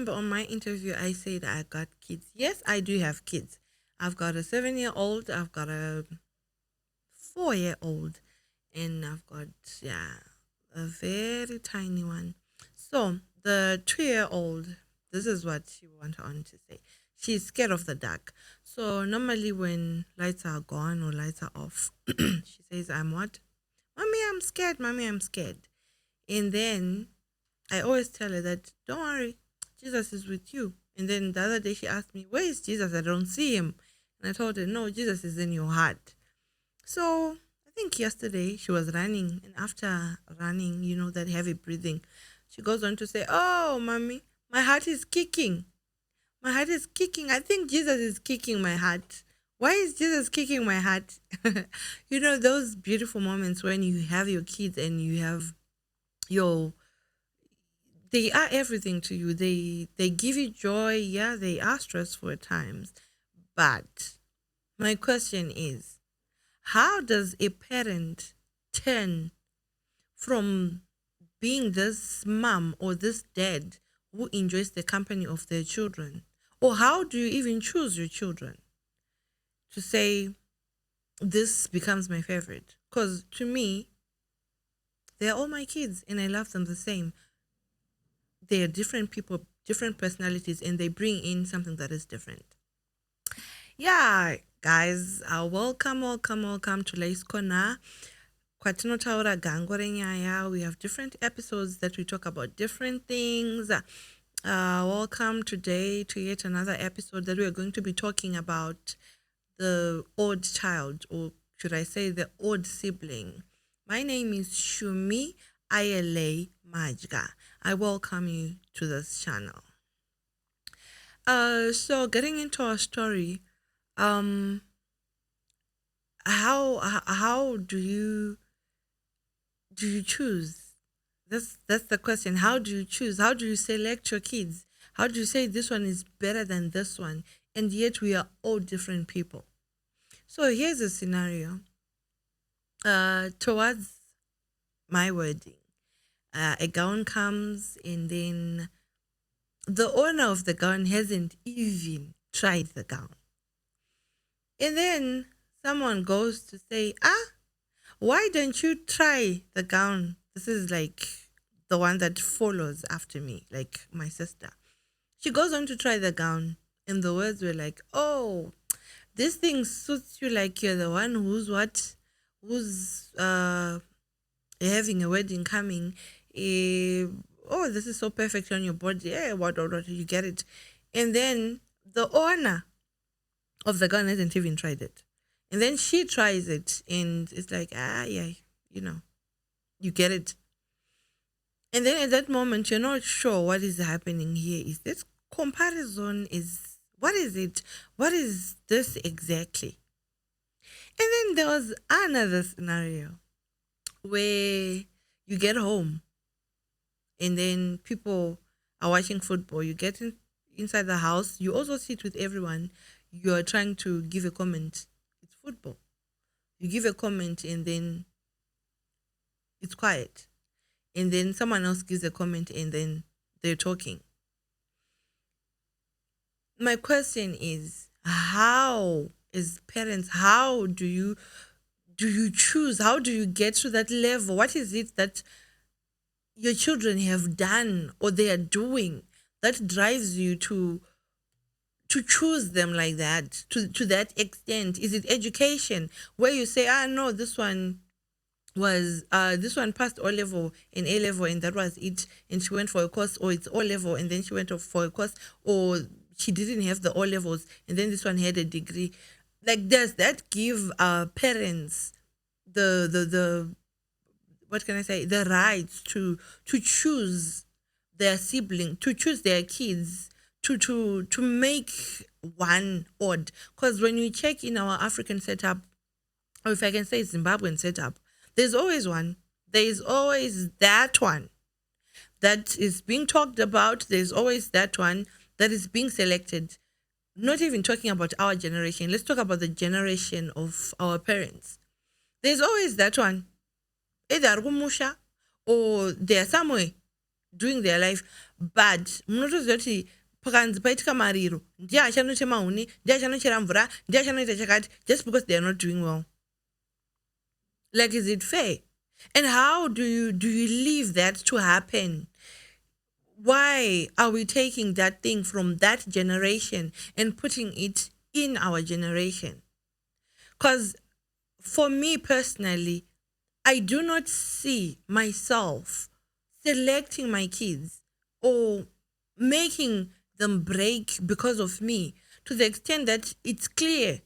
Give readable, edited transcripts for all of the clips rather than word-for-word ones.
remember on my interview, I said I got kids. Yes, I do have kids. I've got a 7-year-old, I've got a 4-year-old, and I've got, yeah, a very tiny one. So the 2-year-old, this is what she went on to say. She's scared of the dark. So normally when lights are gone or lights are off, she says, I'm what? Mommy, I'm scared. Mommy, I'm scared. And then I always tell her that, don't worry, Jesus is with you. And then the other day she asked me, where is Jesus? I don't see him. And I told her, no, Jesus is in your heart. So I think yesterday she was running. And after running, that heavy breathing, she goes on to say, oh, mommy, my heart is kicking. My heart is kicking. I think Jesus is kicking my heart. Why is Jesus kicking my heart? Those beautiful moments when you have your kids and you have your they are everything to you. They give you joy. Yeah, they are stressful at times. But my question is, how does a parent turn from being this mom or this dad who enjoys the company of their children? Or how do you even choose your children to say this becomes my favorite? Because to me, they're all my kids and I love them the same. They're different people, different personalities, and they bring in something that is different. Yeah, guys, welcome to Lais Corner. Kwatinotaura gango renyaya. We have different episodes that we talk about different things. Welcome today to yet another episode that we are going to be talking about the odd child, or should I say the odd sibling. My name is Shumi Ayele Majga. I welcome you to this channel. So getting into our story, how do you choose? That's the question. How do you choose? How do you select your kids? How do you say this one is better than this one? And yet we are all different people. So here's a scenario. Towards my wedding, a gown comes and then the owner of the gown hasn't even tried the gown. And then someone goes to say, why don't you try the gown? This is like the one that follows after me, like my sister. She goes on to try the gown, and the words were like, oh, this thing suits you like you're the one who's having a wedding coming. Oh, this is so perfect on your body. Yeah, what, you get it. And then the owner of the gun hasn't even tried it. And then she tries it and it's like, yeah, you get it. And then at that moment, you're not sure what is happening here. Is this comparison? What is it? What is this exactly? And then there was another scenario where you get home and then people are watching football. You get inside the house. You also sit with everyone. You are trying to give a comment. It's football. You give a comment and then it's quiet. And then someone else gives a comment and then they're talking. My question is, how, as parents, how do you choose? How do you get to that level? What is it that your children have done or they are doing that drives you to choose them like that, to that extent? Is it education where you say, no, this one passed O level and A level and that was it, and she went for a course, or it's O level and then she went off for a course, or she didn't have the O levels and then this one had a degree? Like, does that give parents the what can I say, the rights to choose their sibling, to choose their kids, to make one odd? Because when you check in our African setup, or if I can say Zimbabwean setup, there's always one. There is always that one that is being talked about. There's always that one that is being selected. Not even talking about our generation. Let's talk about the generation of our parents. There's always that one. Either Rumusha or they're somewhere doing their life. but munotoziva kuti pakanzi paitika mariro ndiye achanoche mahuni, ndiye achanochera mvura, ndiye achanoita chakati, just because they are not doing well. Like, is it fair? And how do you leave that to happen? Why are we taking that thing from that generation and putting it in our generation? Because for me personally, I do not see myself selecting my kids or making them break because of me, to the extent that it's clear.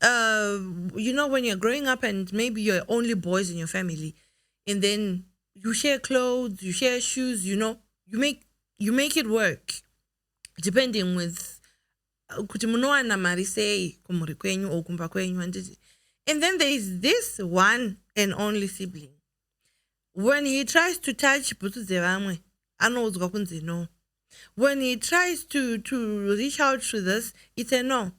When you're growing up and maybe you're only boys in your family, and then you share clothes, you share shoes, you make it work, depending with kuti munowana mari sei kumhuri kwenyu or kumba kwenyu. And then there is this one and only sibling. When he tries to touch bhutsu dzevamwe, anoudzwa kunzi no. When he tries to reach out to this, it's a no.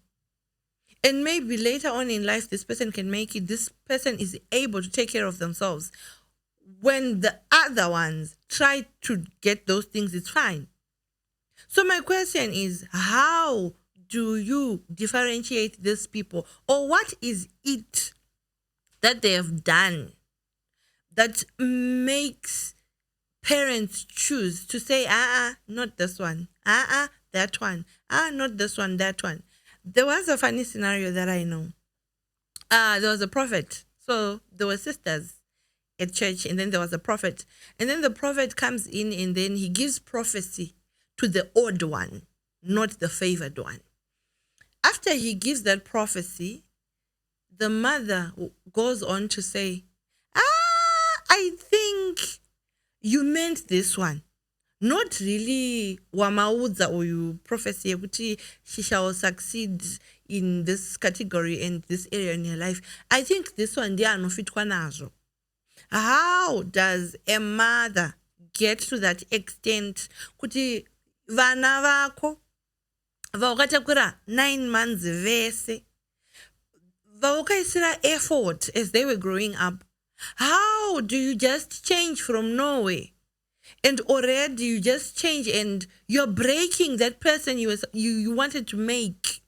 And maybe later on in life, this person can make it. This person is able to take care of themselves. When the other ones try to get those things, it's fine. So my question is, how do you differentiate these people? Or what is it that they have done that makes parents choose to say, not this one, that one, not this one, that one? There was a funny scenario that I know. There was a prophet. So there were sisters at church, and then there was a prophet. And then the prophet comes in, and then he gives prophecy to the odd one, not the favored one. After he gives that prophecy, the mother goes on to say, I think you meant this one. Not really wamaudza uyu prophecy kuti she shall succeed in this category and this area in her life. I think this one ndiye anofitwa nazvo. How does a mother get to that extent kuti vana vako vaukatakura 9 months vese vaukaisira effort as they were growing up? How do you just change from nowhere? And already you just change and you're breaking that person you wanted to make.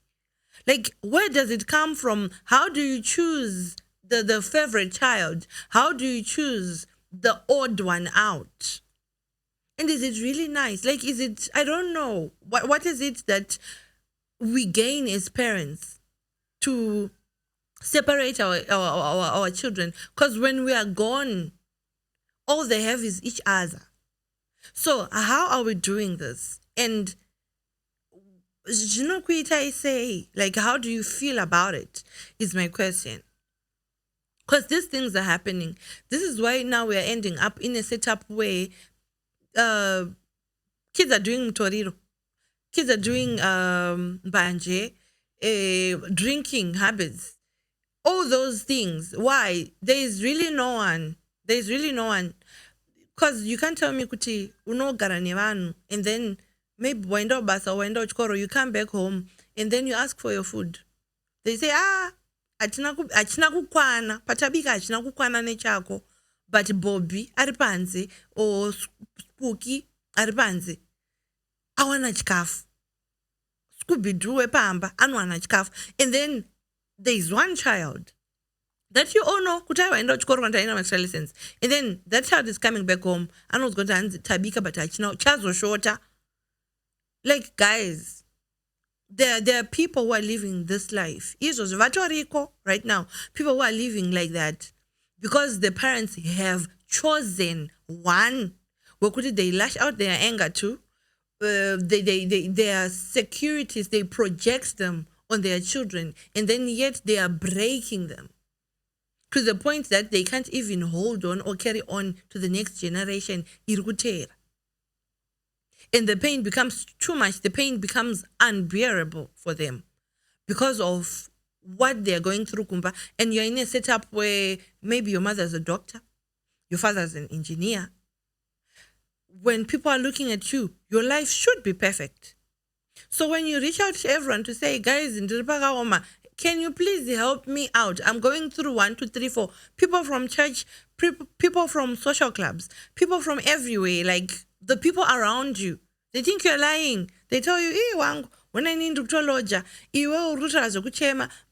Like, where does it come from? How do you choose the favorite child? How do you choose the odd one out? And is it really nice? Like, is it, I don't know. What is it that we gain as parents to separate our children? Because when we are gone, all they have is each other. So how are we doing this? And I say, like, how do you feel about it is my question. Because these things are happening. This is why now we are ending up in a setup where kids are doing mtoriro. Kids are doing banje, drinking habits. All those things. Why? There is really no one. Because you can't tell me kuti unogara nevanu and then maybe waenda basa waenda chikoro, you come back home and then you ask for your food. They say, achina kukwana, patabika achina kukwana nechako, but Bobby ari panze or Spooky ari panze awana chikafu. Scooby-Doo epamba anwana chikafu. And then there is one child that you all know, kutai waenda chikoro kana taina extra lessons. And then that child is coming back home. I know it's going to tabika, but achina chazo shorter. Like, guys, there are people who are living this life. Isos vatoriko right now. People who are living like that because the parents have chosen one. Where could they lash out their anger to? Their securities, they project them on their children, and then yet they are breaking them to the point that they can't even hold on or carry on to the next generation. Irutera. And the pain becomes too much. The pain becomes unbearable for them because of what they're going through, Kumba. And you're in a setup where maybe your mother's a doctor, your father's an engineer. When people are looking at you, your life should be perfect. So when you reach out to everyone to say, guys, can you please help me out? I'm going through 1, 2, 3, 4. People from church, people from social clubs, people from everywhere. Like, the people around you, they think you're lying. They tell you, wangu, when I need to loja,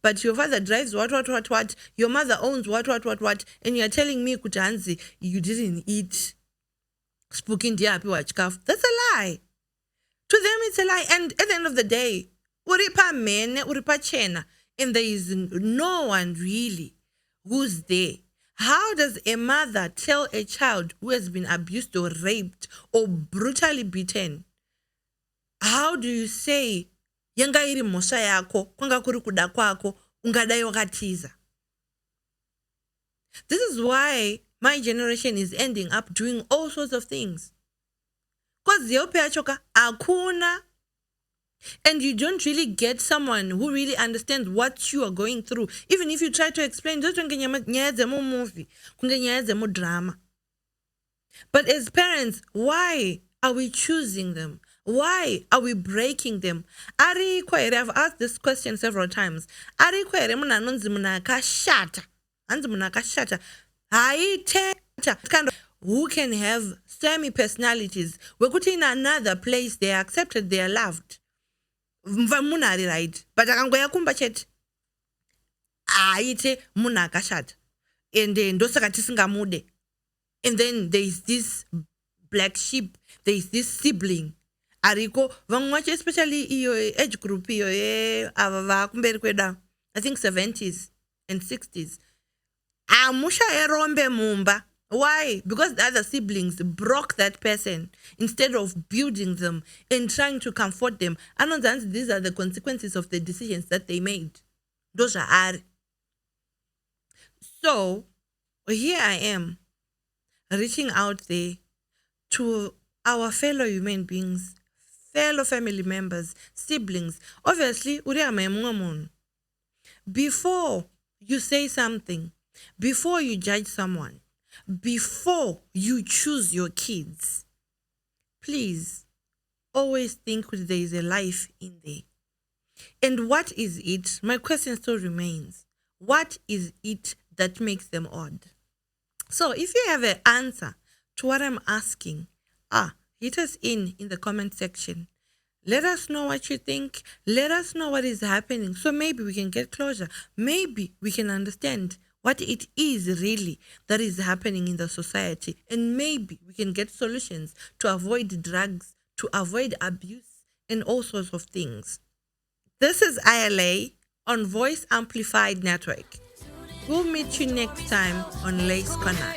but your father drives what, your mother owns what, and you're telling me kutanzi, you didn't eat spooking diapi wachkaf. That's a lie. To them, it's a lie. And at the end of the day, uripa mene, uripa chena, and there is no one really who's there. How does a mother tell a child who has been abused or raped or brutally beaten? How do you say, yanga iri mosha yako, kwanga kuri kuda kwako, ungadai wakatiza? This is why my generation is ending up doing all sorts of things. Because yope achoka akuna, and you don't really get someone who really understands what you are going through. Even if you try to explain, just movie, drama. But as parents, why are we choosing them? Why are we breaking them? I've asked this question several times. Kind of who can have semi-personalities. We're put in another place, they are accepted, they are loved. Mvamuna right. But akangoya kumba chet. Aite muna akashata. And then mude. And then there is this black sheep, there is this sibling. Ariko vangwache especially iyo age group iyo kumberi kweda. I think 70s and 60s. Amusha erombe mumba. Why? Because the other siblings broke that person instead of building them and trying to comfort them. And these are the consequences of the decisions that they made. Those are. So, here I am, reaching out there to our fellow human beings, fellow family members, siblings. Obviously, before you say something, before you judge someone, before you choose your kids, please always think there is a life in there. And what is it? My question still remains. What is it that makes them odd? So if you have an answer to what I'm asking, hit us in the comment section. Let us know what you think. Let us know what is happening. So maybe we can get closure. Maybe we can understand what it is really that is happening in the society. And maybe we can get solutions to avoid drugs, to avoid abuse, and all sorts of things. This is ILA on Voice Amplified Network. We'll meet you next time on Lace Corner.